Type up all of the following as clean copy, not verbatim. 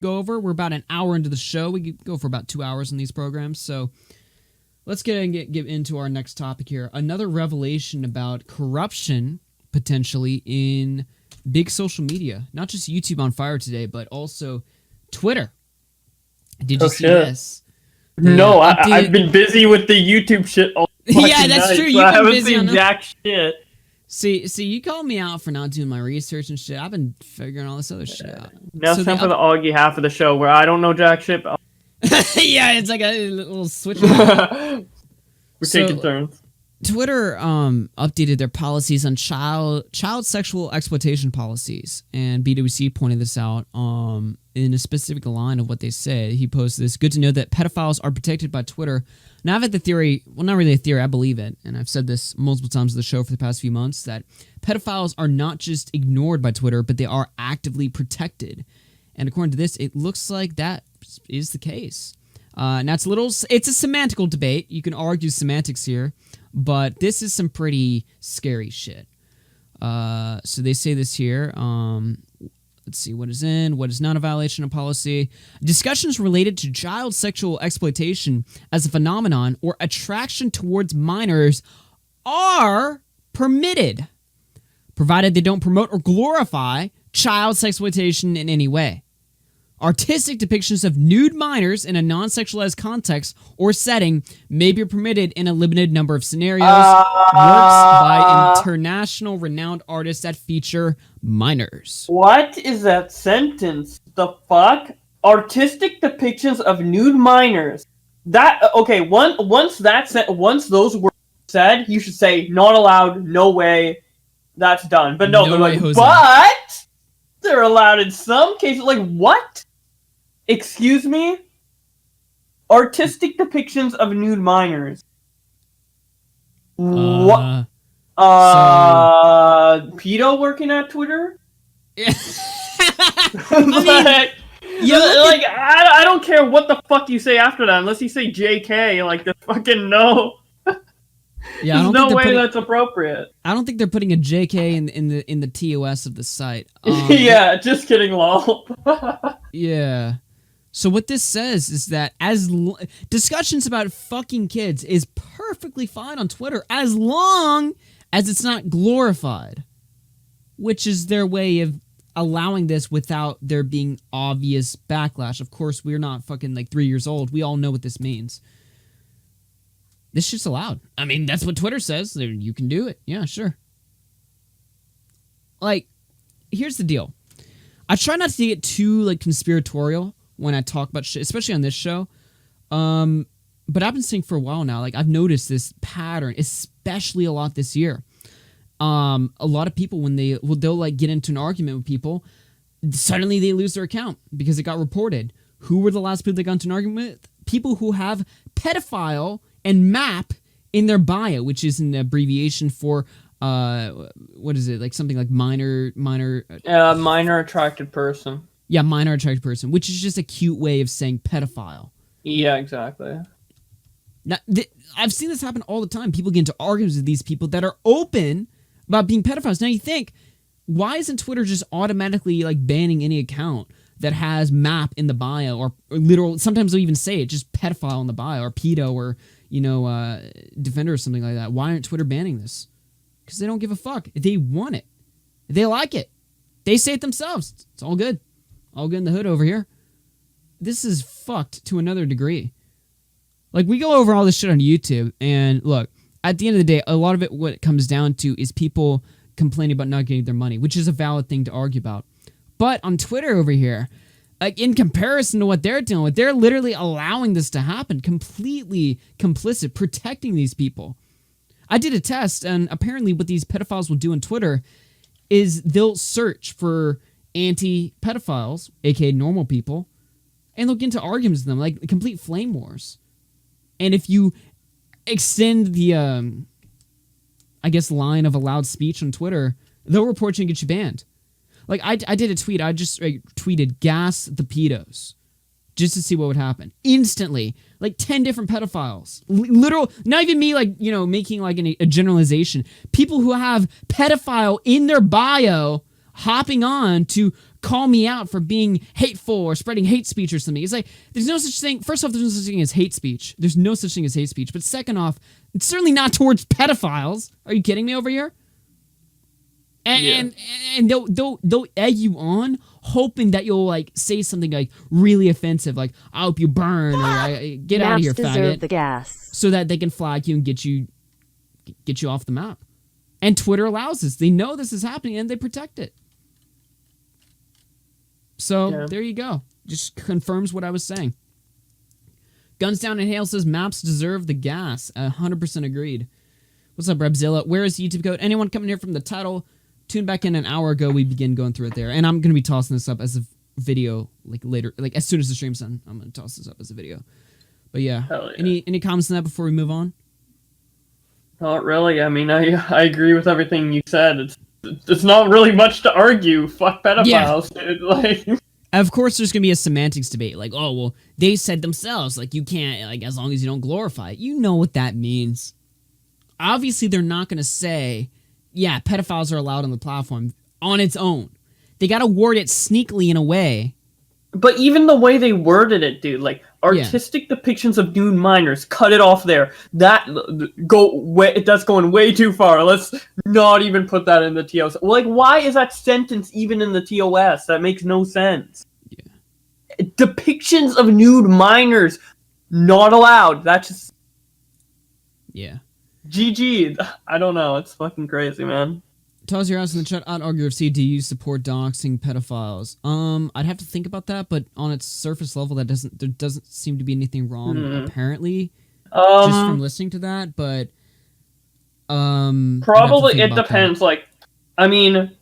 go over. We're about an hour into the show. We go for about 2 hours on these programs. So let's get into our next topic here. Another revelation about corruption potentially in big social media. Not just YouTube on fire today, but also Twitter. Did you see this? No, I've been busy with the YouTube shit all yeah, that's night, true. So I haven't seen jack shit. See, you called me out for not doing my research and shit. I've been figuring all this other shit out. Now it's time for the Augie half of the show where I don't know jack shit. Yeah, it's like a little switch. We're taking turns. Twitter updated their policies on child sexual exploitation policies, and BWC pointed this out in a specific line of what they said. He posted this: "Good to know that pedophiles are protected by Twitter." Now, I've had the theory, well, not really a theory, I believe it, and I've said this multiple times on the show for the past few months, that pedophiles are not just ignored by Twitter, but they are actively protected. And according to this, it looks like that is the case. Now, it's a semantical debate. You can argue semantics here, but this is some pretty scary shit. So they say this here. Let's see what is not a violation of policy. Discussions related to child sexual exploitation as a phenomenon or attraction towards minors are permitted, provided they don't promote or glorify child sexploitation in any way. Artistic depictions of nude minors in a non-sexualized context or setting may be permitted in a limited number of scenarios. Works by international renowned artists that feature minors. What is that sentence? The fuck? Artistic depictions of nude minors. That okay? Once those words said, you should say not allowed. No way. That's done. But no, they're like, Jose. But they're allowed in some cases. Like what? Excuse me? Artistic depictions of nude minors. What? Pedo working at Twitter? Yeah. I don't care what the fuck you say after that, unless you say JK, like the fucking no. Yeah, there's no way that's appropriate. I don't think they're putting a JK in the TOS of the site. Yeah, just kidding, lol. Yeah. So what this says is that discussions about fucking kids is perfectly fine on Twitter as long as it's not glorified, which is their way of allowing this without there being obvious backlash. Of course, we're not fucking like 3 years old. We all know what this means. This shit's allowed. I mean, that's what Twitter says. You can do it. Yeah, sure. Like, here's the deal. I try not to get too like conspiratorial when I talk about shit, especially on this show. But I've been saying for a while now, like I've noticed this pattern, especially a lot this year. A lot of people when they'll like get into an argument with people, suddenly they lose their account because it got reported. Who were the last people they got into an argument with? People who have pedophile and MAP in their bio, which is an abbreviation for what is it? Like something like minor attracted person. Yeah, minor attracted person, which is just a cute way of saying pedophile. Yeah, exactly. Now, I've seen this happen all the time. People get into arguments with these people that are open about being pedophiles. Now you think, why isn't Twitter just automatically like banning any account that has MAP in the bio or literal? Sometimes they'll even say it, just pedophile in the bio or pedo or defender or something like that. Why aren't Twitter banning this? Because they don't give a fuck. They want it. They like it. They say it themselves. It's all good. All good in the hood over here. This is fucked to another degree. Like, we go over all this shit on YouTube, and look, at the end of the day, a lot of it, what it comes down to is people complaining about not getting their money, which is a valid thing to argue about. But on Twitter over here, like, in comparison to what they're dealing with, they're literally allowing this to happen, completely complicit, protecting these people. I did a test, and apparently what these pedophiles will do on Twitter is they'll search for anti-pedophiles, aka normal people, and they'll get into arguments with them, like complete flame wars. And if you extend the, line of allowed speech on Twitter, they'll report you and get you banned. Like, I did a tweet, I just tweeted, gas the pedos, just to see what would happen. Instantly, like 10 different pedophiles. Literal, not even me, like, making like a generalization. People who have pedophile in their bio hopping on to call me out for being hateful or spreading hate speech or something. It's like, there's no such thing. First off, there's no such thing as hate speech. There's no such thing as hate speech. But second off, it's certainly not towards pedophiles. Are you kidding me over here? And they'll egg you on, hoping that you'll like say something like really offensive, like "I hope you burn" or "Get out of here, faggot," the gas. so that they can flag you and get you off the map. And Twitter allows this. They know this is happening and they protect it. So there you go. Just confirms what I was saying. Guns Down and Hale says maps deserve the gas. 100% agreed. What's up, Rebzilla? Where is YouTube code? Anyone coming here from the title? Tune back in an hour ago. We begin going through it there, and I'm gonna be tossing this up as a video like later, like as soon as the stream's done. I'm gonna toss this up as a video. But yeah, any comments on that before we move on? Not really. I mean, I agree with everything you said. It's not really much to argue. Fuck pedophiles, dude. Like, of course, there's gonna be a semantics debate. Like, oh well, they said themselves, like you can't, like as long as you don't glorify it. You know what that means. Obviously, they're not gonna say, yeah, pedophiles are allowed on the platform on its own. They gotta word it sneakily in a way. But even the way they worded it, dude, like artistic depictions of nude minors, cut it off there. That's going way too far. Let's not even put that in the TOS. Like, why is that sentence even in the TOS? That makes no sense. Yeah. Depictions of nude minors, not allowed. That's just... Yeah. GG. I don't know. It's fucking crazy, man. Tell us your house in the chat on AugieRFC. Do you support doxing pedophiles? I'd have to think about that, but on its surface level, there doesn't seem to be anything wrong, apparently. Just from listening to that, but probably it depends. Like, I mean,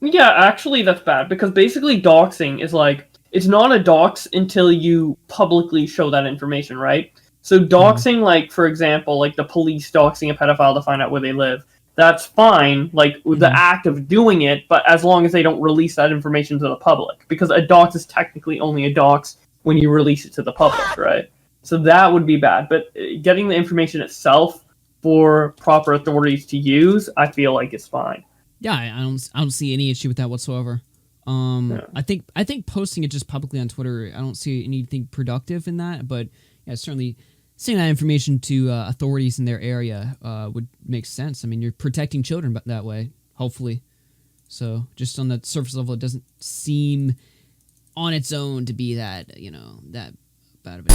yeah, actually, that's bad because basically doxing is like it's not a dox until you publicly show that information, right? So doxing, like for example, like the police doxing a pedophile to find out where they live. That's fine, like the act of doing it, but as long as they don't release that information to the public. Because a dox is technically only a dox when you release it to the public, right? So that would be bad. But getting the information itself for proper authorities to use, I feel like is fine. Yeah, I don't see any issue with that whatsoever. I think posting it just publicly on Twitter, I don't see anything productive in that, but yeah, certainly saying that information to authorities in their area would make sense. I mean, you're protecting children that way, hopefully. So just on that surface level, it doesn't seem on its own to be that, that bad of a